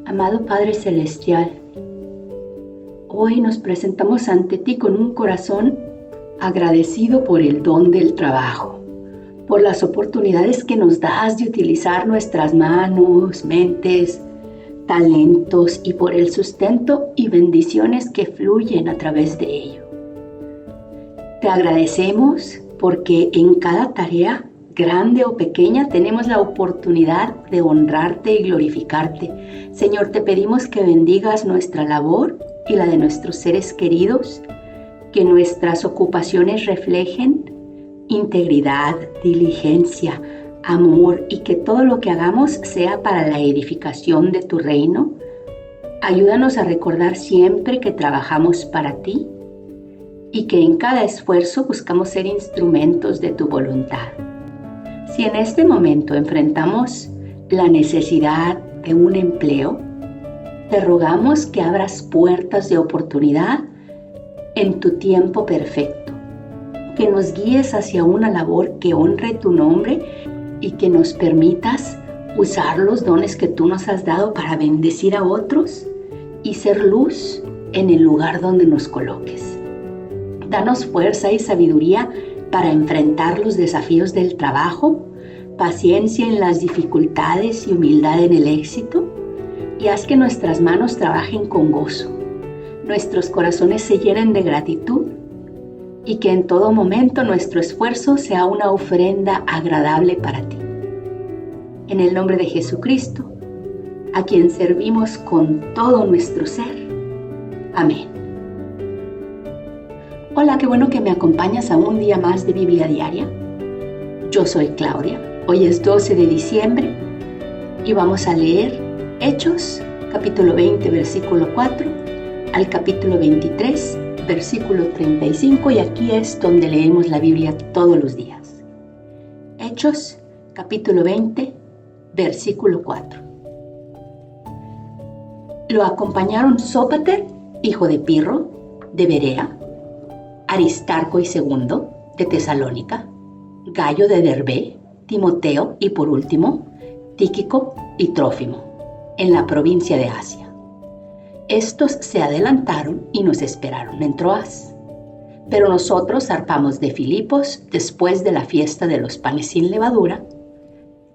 Amado Padre Celestial, hoy nos presentamos ante ti con un corazón agradecido por el don del trabajo, por las oportunidades que nos das de utilizar nuestras manos, mentes, talentos y por el sustento y bendiciones que fluyen a través de ello. Te agradecemos porque en cada tarea, grande o pequeña, tenemos la oportunidad de honrarte y glorificarte. Señor, te pedimos que bendigas nuestra labor y la de nuestros seres queridos, que nuestras ocupaciones reflejen integridad, diligencia, amor y que todo lo que hagamos sea para la edificación de tu reino. Ayúdanos a recordar siempre que trabajamos para ti y que en cada esfuerzo buscamos ser instrumentos de tu voluntad. Si en este momento enfrentamos la necesidad de un empleo, te rogamos que abras puertas de oportunidad en tu tiempo perfecto, que nos guíes hacia una labor que honre tu nombre y que nos permitas usar los dones que tú nos has dado para bendecir a otros y ser luz en el lugar donde nos coloques. Danos fuerza y sabiduría para enfrentar los desafíos del trabajo, paciencia en las dificultades y humildad en el éxito, y haz que nuestras manos trabajen con gozo, nuestros corazones se llenen de gratitud y que en todo momento nuestro esfuerzo sea una ofrenda agradable para ti. En el nombre de Jesucristo, a quien servimos con todo nuestro ser. Amén. Hola, qué bueno que me acompañas a un día más de Biblia Diaria. Yo soy Claudia. Hoy es 12 de diciembre y vamos a leer Hechos, capítulo 20, versículo 4, al capítulo 23, versículo 35, y aquí es donde leemos la Biblia todos los días. Hechos, capítulo 20, versículo 4. Lo acompañaron Sópater, hijo de Pirro, de Berea, Aristarco y Segundo, de Tesalónica, Gayo de Derbe, Timoteo y por último, Tíquico y Trófimo, en la provincia de Asia. Estos se adelantaron y nos esperaron en Troas. Pero nosotros zarpamos de Filipos después de la fiesta de los panes sin levadura,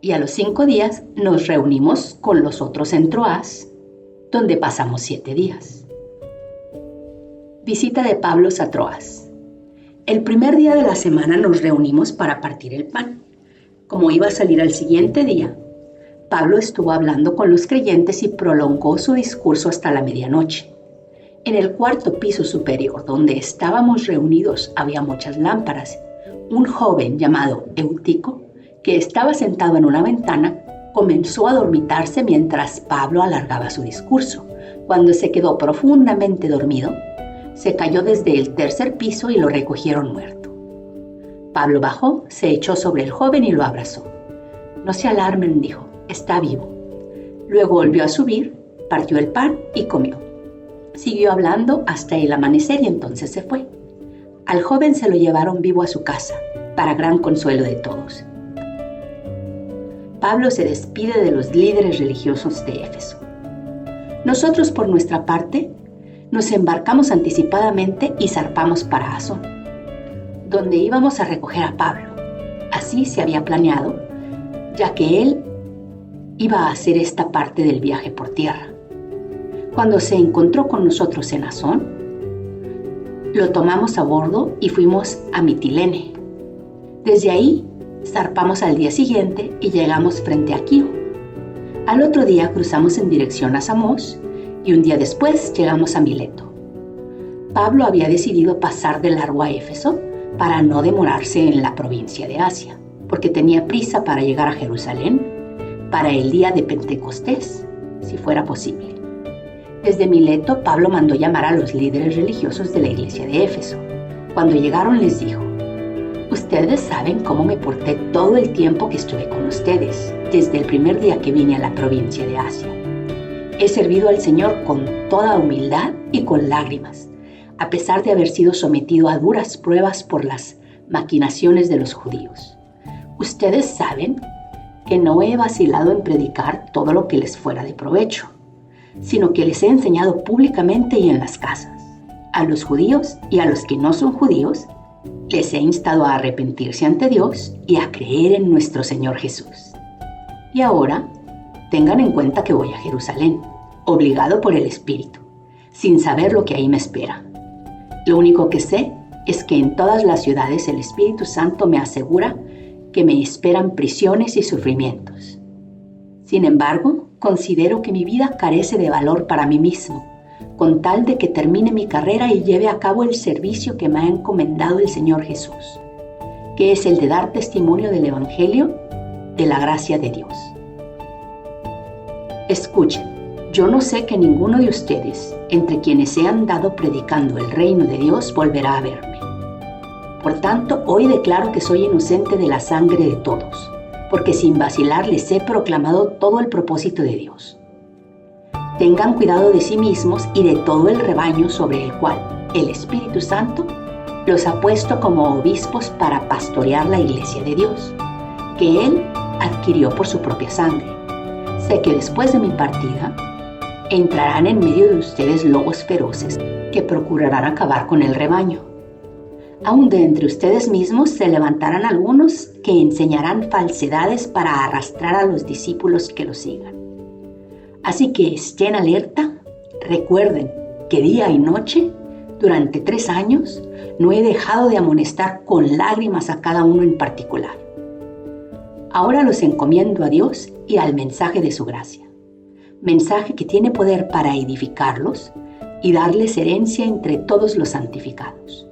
y a los 5 días nos reunimos con los otros en Troas, donde pasamos 7 días. Visita de Pablo a Troas. El primer día de la semana nos reunimos para partir el pan. Como iba a salir al siguiente día, Pablo estuvo hablando con los creyentes y prolongó su discurso hasta la medianoche. En el cuarto piso superior, donde estábamos reunidos, había muchas lámparas. Un joven llamado Eutico, que estaba sentado en una ventana, comenzó a dormitarse mientras Pablo alargaba su discurso. Cuando se quedó profundamente dormido, se cayó desde el tercer piso y lo recogieron muerto. Pablo bajó, se echó sobre el joven y lo abrazó. No se alarmen, dijo, está vivo. Luego volvió a subir, partió el pan y comió. Siguió hablando hasta el amanecer y entonces se fue. Al joven se lo llevaron vivo a su casa, para gran consuelo de todos. Pablo se despide de los líderes religiosos de Éfeso. Nosotros, por nuestra parte, nos embarcamos anticipadamente y zarpamos para Asón, donde íbamos a recoger a Pablo. Así se había planeado, ya que él iba a hacer esta parte del viaje por tierra. Cuando se encontró con nosotros en Asón, lo tomamos a bordo y fuimos a Mitilene. Desde ahí zarpamos al día siguiente y llegamos frente a Quío. Al otro día cruzamos en dirección a Samos y un día después llegamos a Mileto. Pablo había decidido pasar de largo a Éfeso para no demorarse en la provincia de Asia, porque tenía prisa para llegar a Jerusalén para el día de Pentecostés, si fuera posible. Desde Mileto, Pablo mandó llamar a los líderes religiosos de la iglesia de Éfeso. Cuando llegaron les dijo: ustedes saben cómo me porté todo el tiempo que estuve con ustedes, desde el primer día que vine a la provincia de Asia. He servido al Señor con toda humildad y con lágrimas, a pesar de haber sido sometido a duras pruebas por las maquinaciones de los judíos. Ustedes saben que no he vacilado en predicar todo lo que les fuera de provecho, sino que les he enseñado públicamente y en las casas. A los judíos y a los que no son judíos, les he instado a arrepentirse ante Dios y a creer en nuestro Señor Jesús. Y ahora, tengan en cuenta que voy a Jerusalén, obligado por el Espíritu, sin saber lo que ahí me espera. Lo único que sé es que en todas las ciudades el Espíritu Santo me asegura que me esperan prisiones y sufrimientos. Sin embargo, considero que mi vida carece de valor para mí mismo, con tal de que termine mi carrera y lleve a cabo el servicio que me ha encomendado el Señor Jesús, que es el de dar testimonio del Evangelio de la gracia de Dios. Escuchen, yo no sé que ninguno de ustedes, entre quienes he andado predicando el reino de Dios, volverá a verme. Por tanto, hoy declaro que soy inocente de la sangre de todos, porque sin vacilar les he proclamado todo el propósito de Dios. Tengan cuidado de sí mismos y de todo el rebaño sobre el cual el Espíritu Santo los ha puesto como obispos para pastorear la iglesia de Dios, que Él adquirió por su propia sangre. Sé que después de mi partida, entrarán en medio de ustedes lobos feroces que procurarán acabar con el rebaño. Aún de entre ustedes mismos se levantarán algunos que enseñarán falsedades para arrastrar a los discípulos que los sigan. Así que estén alerta, recuerden que día y noche, durante 3 años, no he dejado de amonestar con lágrimas a cada uno en particular. Ahora los encomiendo a Dios y al mensaje de su gracia, mensaje que tiene poder para edificarlos y darles herencia entre todos los santificados.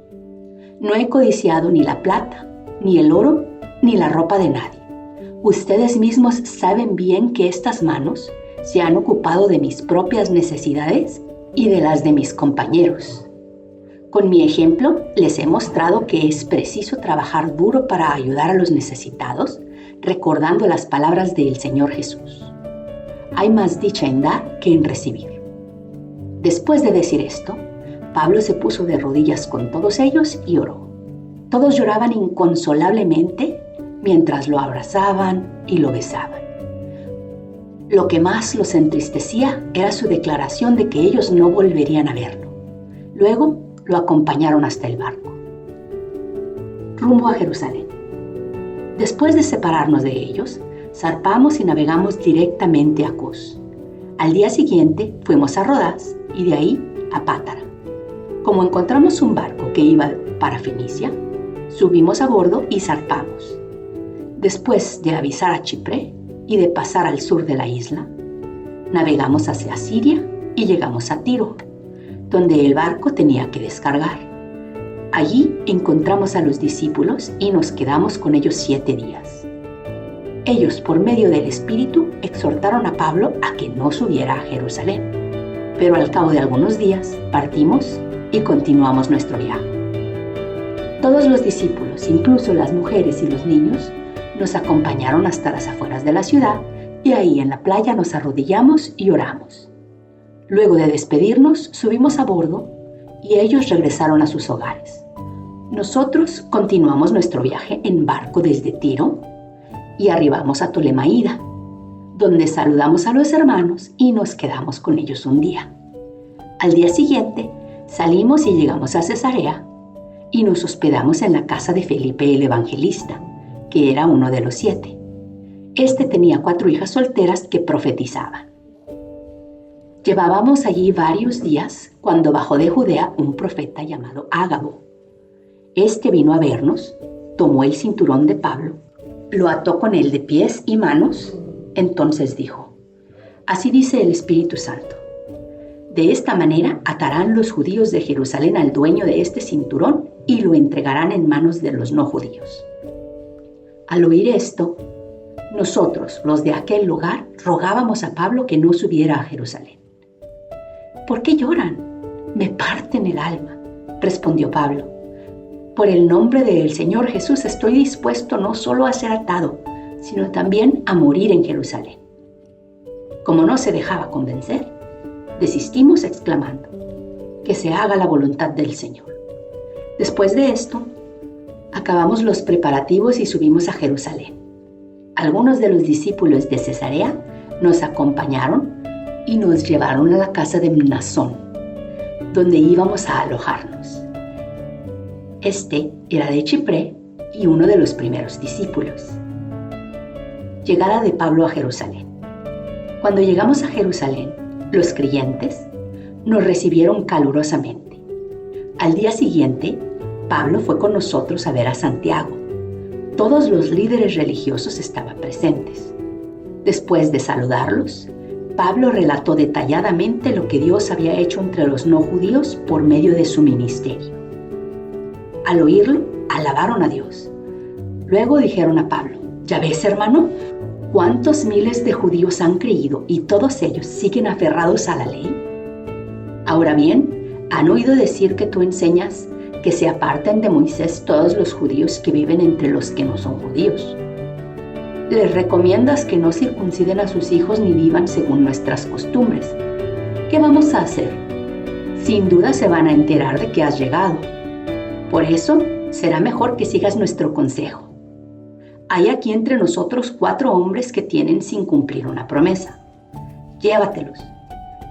No he codiciado ni la plata, ni el oro, ni la ropa de nadie. Ustedes mismos saben bien que estas manos se han ocupado de mis propias necesidades y de las de mis compañeros. Con mi ejemplo, les he mostrado que es preciso trabajar duro para ayudar a los necesitados, recordando las palabras del Señor Jesús. Hay más dicha en dar que en recibir. Después de decir esto, Pablo se puso de rodillas con todos ellos y oró. Todos lloraban inconsolablemente mientras lo abrazaban y lo besaban. Lo que más los entristecía era su declaración de que ellos no volverían a verlo. Luego lo acompañaron hasta el barco, rumbo a Jerusalén. Después de separarnos de ellos, zarpamos y navegamos directamente a Cos. Al día siguiente fuimos a Rodás y de ahí a Pátara. Como encontramos un barco que iba para Fenicia, subimos a bordo y zarpamos. Después de avisar a Chipre y de pasar al sur de la isla, navegamos hacia Siria y llegamos a Tiro, donde el barco tenía que descargar. Allí encontramos a los discípulos y nos quedamos con ellos 7 días. Ellos, por medio del Espíritu, exhortaron a Pablo a que no subiera a Jerusalén, pero al cabo de algunos días partimos y continuamos nuestro viaje. Todos los discípulos, incluso las mujeres y los niños, nos acompañaron hasta las afueras de la ciudad y ahí en la playa nos arrodillamos y oramos. Luego de despedirnos, subimos a bordo y ellos regresaron a sus hogares. Nosotros continuamos nuestro viaje en barco desde Tiro y arribamos a Ptolemaida, donde saludamos a los hermanos y nos quedamos con ellos un día. Al día siguiente, salimos y llegamos a Cesarea y nos hospedamos en la casa de Felipe el Evangelista, que era uno de los 7. Este tenía 4 hijas solteras que profetizaban. Llevábamos allí varios días cuando bajó de Judea un profeta llamado Ágabo. Este vino a vernos, tomó el cinturón de Pablo, lo ató con él de pies y manos, entonces dijo: Así dice el Espíritu Santo. De esta manera atarán los judíos de Jerusalén al dueño de este cinturón y lo entregarán en manos de los no judíos. Al oír esto, nosotros, los de aquel lugar, rogábamos a Pablo que no subiera a Jerusalén. ¿Por qué lloran? Me parten el alma, respondió Pablo. Por el nombre del Señor Jesús estoy dispuesto no solo a ser atado, sino también a morir en Jerusalén. Como no se dejaba convencer, desistimos exclamando: que se haga la voluntad del Señor. Después de esto, acabamos los preparativos y subimos a Jerusalén. algunos de los discípulos de Cesarea nos acompañaron y nos llevaron a la casa de Mnasón, donde íbamos a alojarnos. Este era de Chipre y uno de los primeros discípulos. Llegada de Pablo a Jerusalén. Cuando llegamos a Jerusalén, los creyentes nos recibieron calurosamente. Al día siguiente, Pablo fue con nosotros a ver a Santiago. Todos los líderes religiosos estaban presentes. Después de saludarlos, Pablo relató detalladamente lo que Dios había hecho entre los no judíos por medio de su ministerio. Al oírlo, alabaron a Dios. Luego dijeron a Pablo: ¿Ya ves, hermano? ¿Cuántos miles de judíos han creído y todos ellos siguen aferrados a la ley? Ahora bien, han oído decir que tú enseñas que se aparten de Moisés todos los judíos que viven entre los que no son judíos. Les recomiendas que no circunciden a sus hijos ni vivan según nuestras costumbres. ¿Qué vamos a hacer? Sin duda se van a enterar de que has llegado. Por eso, será mejor que sigas nuestro consejo. Hay aquí entre nosotros 4 hombres que tienen sin cumplir una promesa. Llévatelos.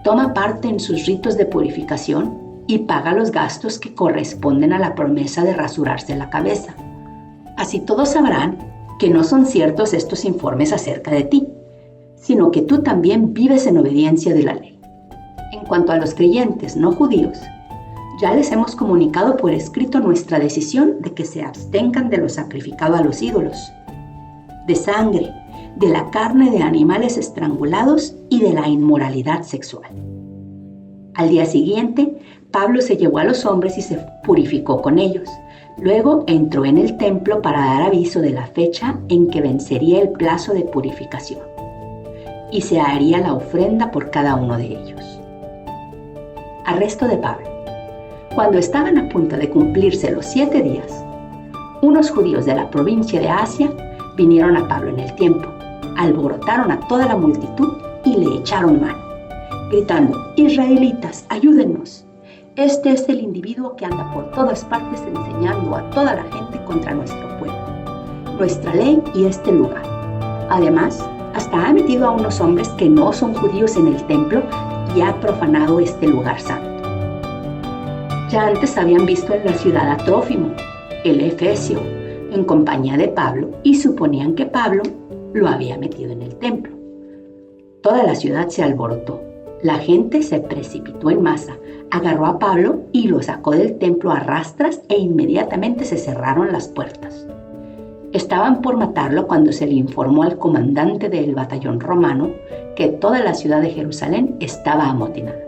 Toma parte en sus ritos de purificación y paga los gastos que corresponden a la promesa de rasurarse la cabeza. Así todos sabrán que no son ciertos estos informes acerca de ti, sino que tú también vives en obediencia de la ley. En cuanto a los creyentes no judíos, ya les hemos comunicado por escrito nuestra decisión de que se abstengan de lo sacrificado a los ídolos, de sangre, de la carne de animales estrangulados y de la inmoralidad sexual. Al día siguiente, Pablo se llevó a los hombres y se purificó con ellos. Luego entró en el templo para dar aviso de la fecha en que vencería el plazo de purificación, y se haría la ofrenda por cada uno de ellos. Arresto de Pablo. Cuando estaban a punto de cumplirse los 7 días, unos judíos de la provincia de Asia vinieron a Pablo en el templo, alborotaron a toda la multitud y le echaron mano, gritando: «Israelitas, ayúdennos. Este es el individuo que anda por todas partes enseñando a toda la gente contra nuestro pueblo, nuestra ley y este lugar. Además, hasta ha metido a unos hombres que no son judíos en el templo y ha profanado este lugar santo». Ya antes habían visto en la ciudad a Trófimo, el efesio, en compañía de Pablo, y suponían que Pablo lo había metido en el templo. Toda la ciudad se alborotó. La gente se precipitó en masa, agarró a Pablo y lo sacó del templo a rastras e inmediatamente se cerraron las puertas. Estaban por matarlo cuando se le informó al comandante del batallón romano que toda la ciudad de Jerusalén estaba amotinada.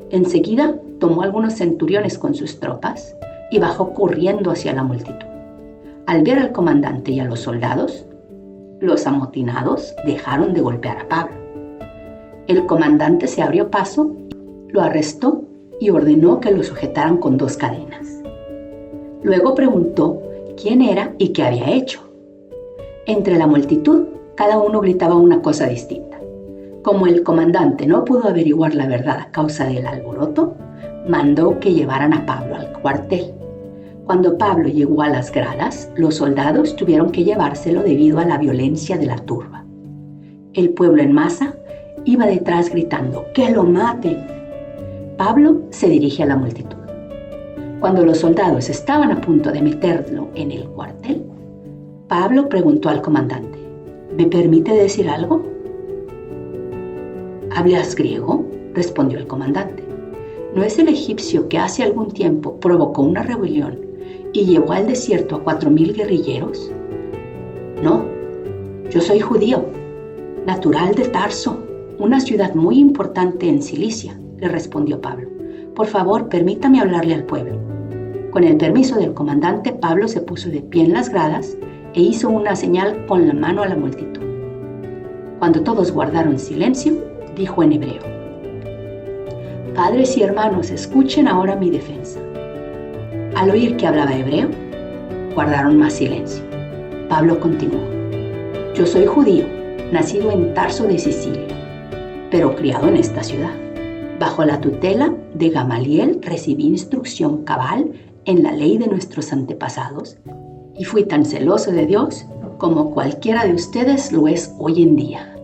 Enseguida tomó algunos centuriones con sus tropas y bajó corriendo hacia la multitud. Al ver al comandante y a los soldados, los amotinados dejaron de golpear a Pablo. El comandante se abrió paso, lo arrestó y ordenó que lo sujetaran con 2 cadenas. Luego preguntó quién era y qué había hecho. Entre la multitud, cada uno gritaba una cosa distinta. Como el comandante no pudo averiguar la verdad a causa del alboroto, mandó que llevaran a Pablo al cuartel. Cuando Pablo llegó a las gradas, los soldados tuvieron que llevárselo debido a la violencia de la turba. El pueblo en masa iba detrás gritando: «¡Que lo maten!». Pablo se dirige a la multitud. Cuando los soldados estaban a punto de meterlo en el cuartel, Pablo preguntó al comandante: «¿Me permite decir algo?». «¿Hablas griego?», respondió el comandante. ¿No es el egipcio que hace algún tiempo provocó una rebelión y llevó al desierto a 4,000 guerrilleros? «No, yo soy judío, natural de Tarso, una ciudad muy importante en Cilicia», le respondió Pablo. «Por favor, permítame hablarle al pueblo». Con el permiso del comandante, Pablo se puso de pie en las gradas e hizo una señal con la mano a la multitud. Cuando todos guardaron silencio, dijo en hebreo: «Padres y hermanos, escuchen ahora mi defensa». Al oír que hablaba hebreo, guardaron más silencio. Pablo continuó: «Yo soy judío, nacido en Tarso de Sicilia, pero criado en esta ciudad. Bajo la tutela de Gamaliel recibí instrucción cabal en la ley de nuestros antepasados y fui tan celoso de Dios como cualquiera de ustedes lo es hoy en día.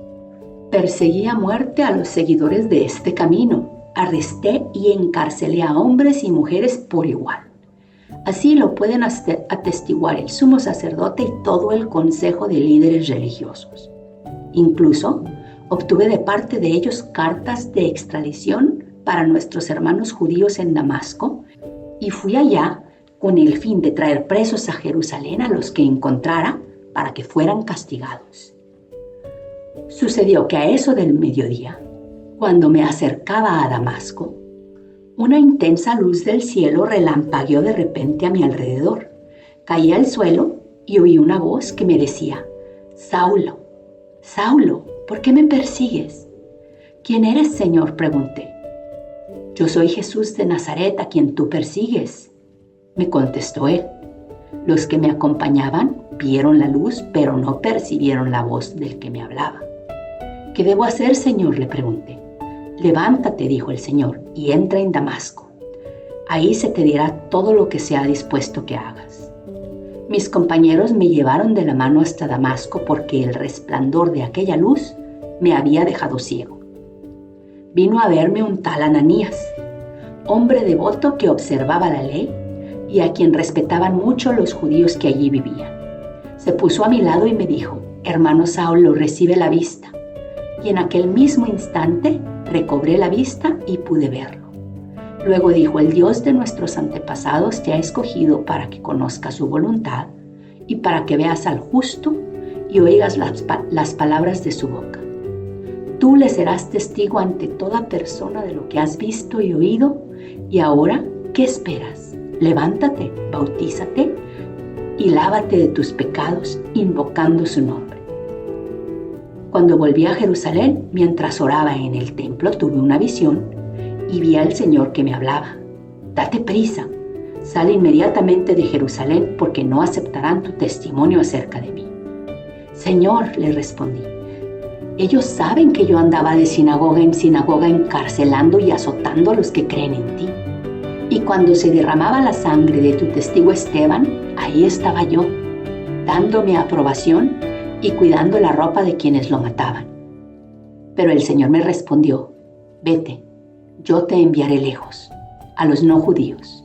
Perseguí a muerte a los seguidores de este camino, arresté y encarcelé a hombres y mujeres por igual. Así lo pueden atestiguar el sumo sacerdote y todo el consejo de líderes religiosos. Incluso obtuve de parte de ellos cartas de extradición para nuestros hermanos judíos en Damasco y fui allá con el fin de traer presos a Jerusalén a los que encontrara para que fueran castigados. Sucedió que a eso del mediodía, cuando me acercaba a Damasco, una intensa luz del cielo relampagueó de repente a mi alrededor. Caí al suelo y oí una voz que me decía: Saulo, Saulo, ¿por qué me persigues? ¿Quién eres, Señor?, pregunté. Yo soy Jesús de Nazaret, a quien tú persigues, me contestó él. Los que me acompañaban vieron la luz, pero no percibieron la voz del que me hablaba. ¿Qué debo hacer, Señor?, le pregunté. Levántate, dijo el Señor, y entra en Damasco. Ahí se te dirá todo lo que sea dispuesto que hagas. Mis compañeros me llevaron de la mano hasta Damasco porque el resplandor de aquella luz me había dejado ciego. Vino a verme un tal Ananías, hombre devoto que observaba la ley y a quien respetaban mucho los judíos que allí vivían. Se puso a mi lado y me dijo: Hermano Saulo, recibe la vista. Y en aquel mismo instante recobré la vista y pude verlo. Luego dijo: el Dios de nuestros antepasados te ha escogido para que conozcas su voluntad y para que veas al justo y oigas las palabras de su boca. Tú le serás testigo ante toda persona de lo que has visto y oído, y ahora, ¿qué esperas? Levántate, bautízate y lávate de tus pecados invocando su nombre. Cuando volví a Jerusalén, mientras oraba en el templo, tuve una visión y vi al Señor que me hablaba: date prisa, sal inmediatamente de Jerusalén porque no aceptarán tu testimonio acerca de mí. Señor, le respondí, ellos saben que yo andaba de sinagoga en sinagoga encarcelando y azotando a los que creen en ti. Y cuando se derramaba la sangre de tu testigo Esteban, ahí estaba yo, dándome aprobación y cuidando la ropa de quienes lo mataban. Pero el Señor me respondió: vete, yo te enviaré lejos, a los no judíos.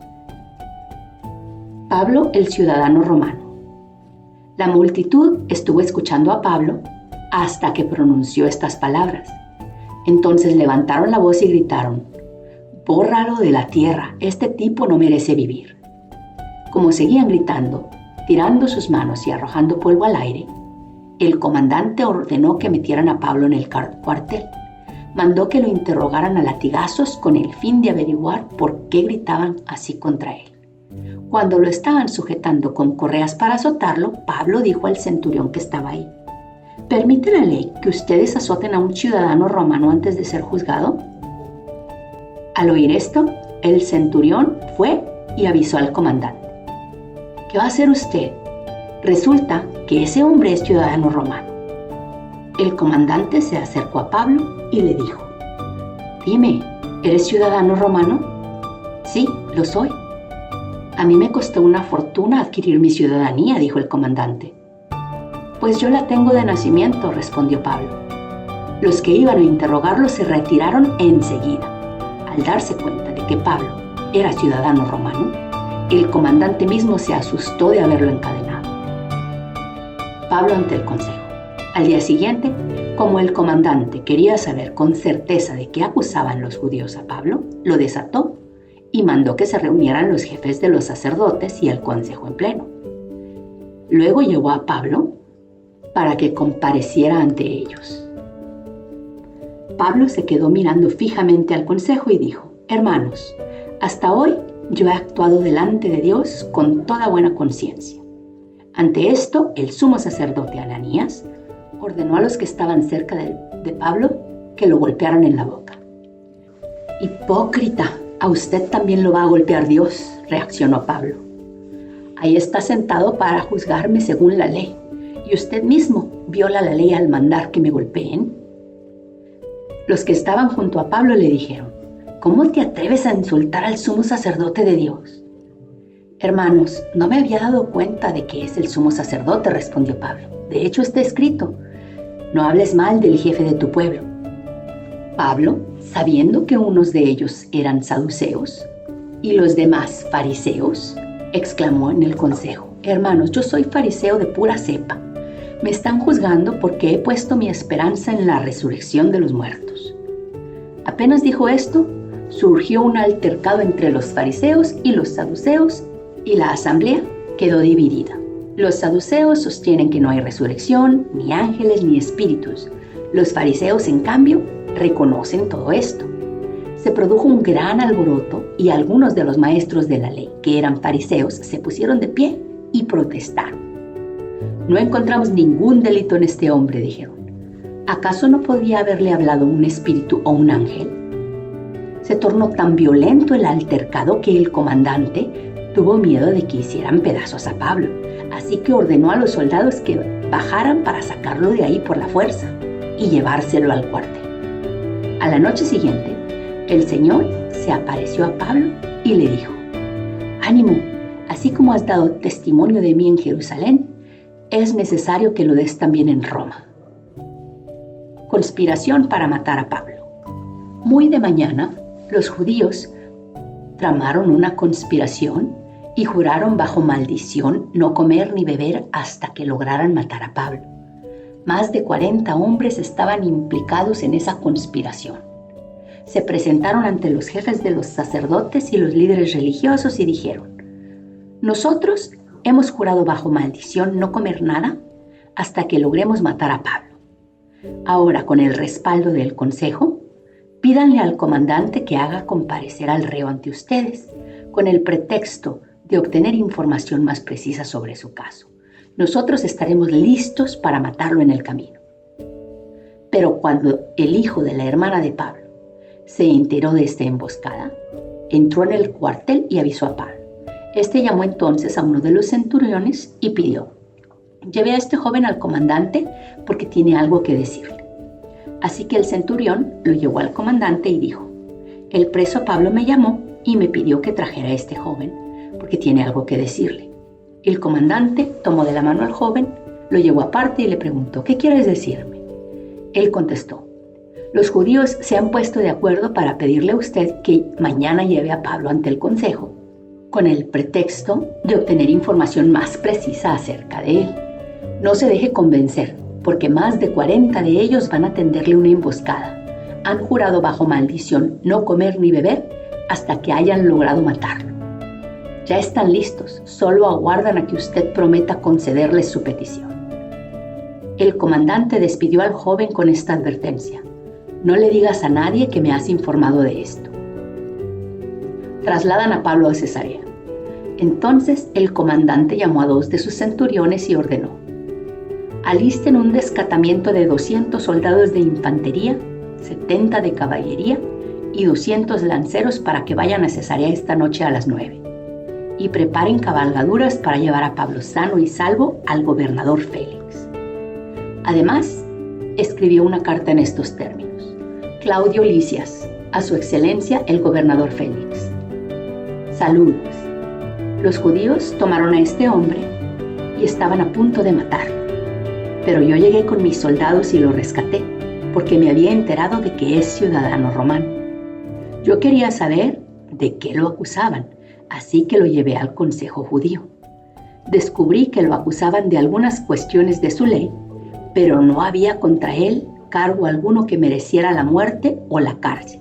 Pablo, el ciudadano romano. La multitud estuvo escuchando a Pablo hasta que pronunció estas palabras. Entonces levantaron la voz y gritaron: bórralo de la tierra, este tipo no merece vivir. Como seguían gritando, tirando sus manos y arrojando polvo al aire, el comandante ordenó que metieran a Pablo en el cuartel. Mandó que lo interrogaran a latigazos con el fin de averiguar por qué gritaban así contra él. Cuando lo estaban sujetando con correas para azotarlo, Pablo dijo al centurión que estaba ahí: ¿permite la ley que ustedes azoten a un ciudadano romano antes de ser juzgado? Al oír esto, el centurión fue y avisó al comandante: ¿qué va a hacer usted? Resulta que ese hombre es ciudadano romano. El comandante se acercó a Pablo y le dijo: dime, ¿eres ciudadano romano? Sí, lo soy. A mí me costó una fortuna adquirir mi ciudadanía, dijo el comandante. Pues yo la tengo de nacimiento, respondió Pablo. Los que iban a interrogarlo se retiraron enseguida. Al darse cuenta de que Pablo era ciudadano romano, el comandante mismo se asustó de haberlo encadenado. Pablo ante el consejo. Al día siguiente, como el comandante quería saber con certeza de qué acusaban los judíos a Pablo, lo desató y mandó que se reunieran los jefes de los sacerdotes y el consejo en pleno. Luego llevó a Pablo para que compareciera ante ellos. Pablo se quedó mirando fijamente al consejo y dijo: hermanos, hasta hoy yo he actuado delante de Dios con toda buena conciencia. Ante esto, el sumo sacerdote Ananías ordenó a los que estaban cerca de Pablo que lo golpearan en la boca. Hipócrita, a usted también lo va a golpear Dios, reaccionó Pablo. Ahí está sentado para juzgarme según la ley, y usted mismo viola la ley al mandar que me golpeen. Los que estaban junto a Pablo le dijeron: ¿cómo te atreves a insultar al sumo sacerdote de Dios? Hermanos, no me había dado cuenta de que es el sumo sacerdote, respondió Pablo. De hecho está escrito, no hables mal del jefe de tu pueblo. Pablo, sabiendo que unos de ellos eran saduceos y los demás fariseos, exclamó en el consejo, hermanos, yo soy fariseo de pura cepa. Me están juzgando porque he puesto mi esperanza en la resurrección de los muertos. Apenas dijo esto, surgió un altercado entre los fariseos y los saduceos y la asamblea quedó dividida. Los saduceos sostienen que no hay resurrección, ni ángeles, ni espíritus. Los fariseos, en cambio, reconocen todo esto. Se produjo un gran alboroto y algunos de los maestros de la ley, que eran fariseos, se pusieron de pie y protestaron. No encontramos ningún delito en este hombre, dijeron. ¿Acaso no podía haberle hablado un espíritu o un ángel? Se tornó tan violento el altercado que el comandante tuvo miedo de que hicieran pedazos a Pablo, así que ordenó a los soldados que bajaran para sacarlo de ahí por la fuerza y llevárselo al cuartel. A la noche siguiente, el Señor se apareció a Pablo y le dijo, ánimo, así como has dado testimonio de mí en Jerusalén, es necesario que lo des también en Roma. Conspiración para matar a Pablo. Muy de mañana, los judíos tramaron una conspiración y juraron bajo maldición no comer ni beber hasta que lograran matar a Pablo. Más de 40 hombres estaban implicados en esa conspiración. Se presentaron ante los jefes de los sacerdotes y los líderes religiosos y dijeron, nosotros hemos jurado bajo maldición no comer nada hasta que logremos matar a Pablo. Ahora, con el respaldo del consejo, pídanle al comandante que haga comparecer al reo ante ustedes, con el pretexto de obtener información más precisa sobre su caso. Nosotros estaremos listos para matarlo en el camino. Pero cuando el hijo de la hermana de Pablo se enteró de esta emboscada, entró en el cuartel y avisó a Pablo. Este llamó entonces a uno de los centuriones y pidió, lleve a este joven al comandante porque tiene algo que decirle. Así que el centurión lo llevó al comandante y dijo, el preso Pablo me llamó y me pidió que trajera a este joven porque tiene algo que decirle. El comandante tomó de la mano al joven, lo llevó aparte y le preguntó, ¿qué quieres decirme? Él contestó, los judíos se han puesto de acuerdo para pedirle a usted que mañana lleve a Pablo ante el consejo, con el pretexto de obtener información más precisa acerca de él. No se deje convencer, porque más de 40 de ellos van a tenderle una emboscada. Han jurado bajo maldición no comer ni beber hasta que hayan logrado matarlo. Ya están listos, solo aguardan a que usted prometa concederles su petición. El comandante despidió al joven con esta advertencia. No le digas a nadie que me has informado de esto. Trasladan a Pablo a Cesarea. Entonces el comandante llamó a 2 de sus centuriones y ordenó, alisten un descatamiento de 200 soldados de infantería, 70 de caballería y 200 lanceros para que vayan a Cesarea esta noche a las 9. Y preparen cabalgaduras para llevar a Pablo sano y salvo al gobernador Félix. Además, escribió una carta en estos términos. Claudio Lisias, a su excelencia el gobernador Félix. Saludos. Los judíos tomaron a este hombre y estaban a punto de matarlo. Pero yo llegué con mis soldados y lo rescaté, porque me había enterado de que es ciudadano romano. Yo quería saber de qué lo acusaban, así que lo llevé al consejo judío. Descubrí que lo acusaban de algunas cuestiones de su ley, pero no había contra él cargo alguno que mereciera la muerte o la cárcel.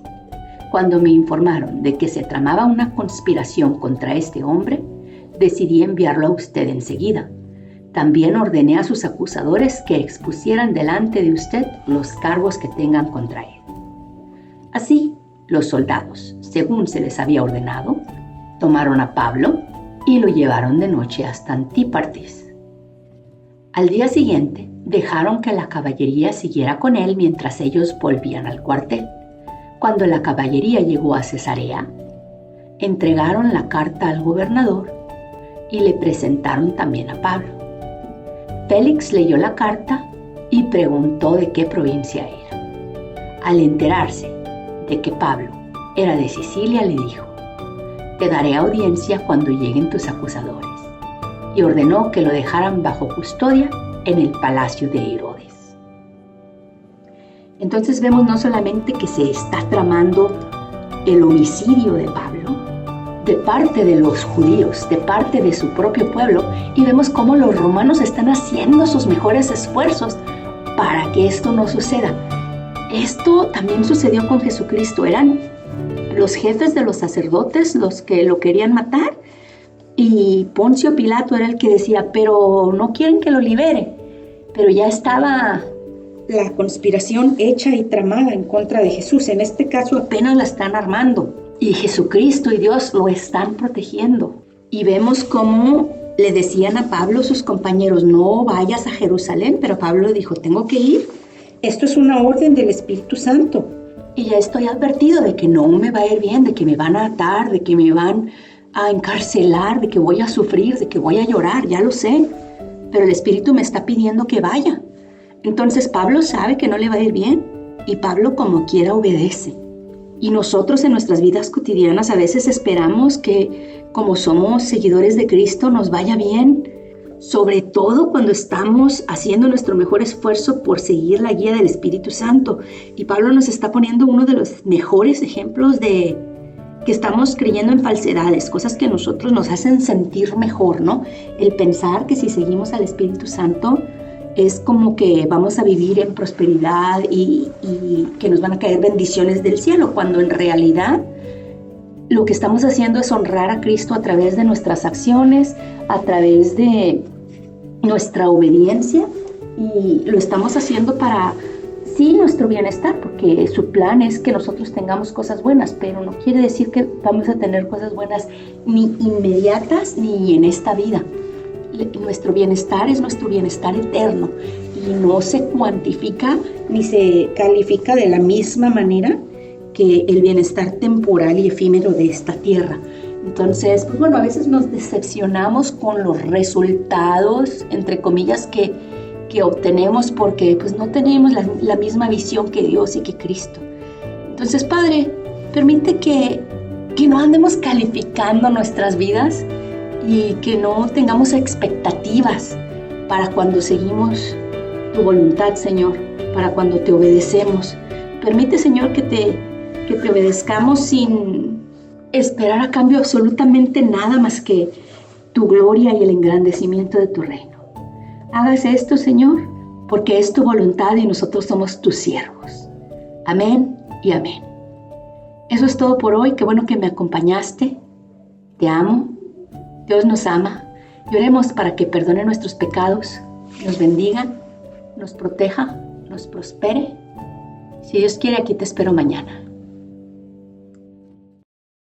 Cuando me informaron de que se tramaba una conspiración contra este hombre, decidí enviarlo a usted enseguida. También ordené a sus acusadores que expusieran delante de usted los cargos que tengan contra él. Así, los soldados, según se les había ordenado, tomaron a Pablo y lo llevaron de noche hasta Antípartis. Al día siguiente, dejaron que la caballería siguiera con él mientras ellos volvían al cuartel. Cuando la caballería llegó a Cesarea, entregaron la carta al gobernador y le presentaron también a Pablo. Félix leyó la carta y preguntó de qué provincia era. Al enterarse de que Pablo era de Sicilia, le dijo, te daré audiencia cuando lleguen tus acusadores. Y ordenó que lo dejaran bajo custodia en el palacio de Herodes. Entonces vemos no solamente que se está tramando el homicidio de Pablo, de parte de los judíos, de parte de su propio pueblo, y vemos cómo los romanos están haciendo sus mejores esfuerzos para que esto no suceda. Esto también sucedió con Jesucristo. Eran los jefes de los sacerdotes los que lo querían matar, y Poncio Pilato era el que decía, pero no quieren que lo libere. Pero ya estaba la conspiración hecha y tramada en contra de Jesús. En este caso apenas la están armando, y Jesucristo y Dios lo están protegiendo. Y vemos cómo le decían a Pablo sus compañeros, no vayas a Jerusalén, pero Pablo dijo, tengo que ir. Esto es una orden del Espíritu Santo. Y ya estoy advertido de que no me va a ir bien, de que me van a atar, de que me van a encarcelar, de que voy a sufrir, de que voy a llorar, ya lo sé. Pero el Espíritu me está pidiendo que vaya. Entonces Pablo sabe que no le va a ir bien, y Pablo como quiera obedece. Y nosotros en nuestras vidas cotidianas a veces esperamos que, como somos seguidores de Cristo, nos vaya bien, sobre todo cuando estamos haciendo nuestro mejor esfuerzo por seguir la guía del Espíritu Santo. Y Pablo nos está poniendo uno de los mejores ejemplos de que estamos creyendo en falsedades, cosas que a nosotros nos hacen sentir mejor, ¿no? El pensar que si seguimos al Espíritu Santo es como que vamos a vivir en prosperidad y que nos van a caer bendiciones del cielo, cuando en realidad lo que estamos haciendo es honrar a Cristo a través de nuestras acciones, a través de nuestra obediencia, y lo estamos haciendo para, sí, nuestro bienestar, porque su plan es que nosotros tengamos cosas buenas, pero no quiere decir que vamos a tener cosas buenas ni inmediatas ni en esta vida. Nuestro bienestar es nuestro bienestar eterno, y no se cuantifica ni se califica de la misma manera que el bienestar temporal y efímero de esta tierra. Entonces, pues bueno, a veces nos decepcionamos con los resultados, entre comillas, que obtenemos porque pues no tenemos la misma visión que Dios y que Cristo. Entonces, Padre, permite que no andemos calificando nuestras vidas y que no tengamos expectativas para cuando seguimos tu voluntad, Señor, para cuando te obedecemos. Permite, Señor, que te obedezcamos sin esperar a cambio absolutamente nada más que tu gloria y el engrandecimiento de tu reino. Hagas esto, Señor, porque es tu voluntad y nosotros somos tus siervos. Amén y amén. Eso es todo por hoy. Qué bueno que me acompañaste. Te amo. Dios nos ama. Y oremos para que perdone nuestros pecados, nos bendiga, nos proteja, nos prospere. Si Dios quiere, aquí te espero mañana.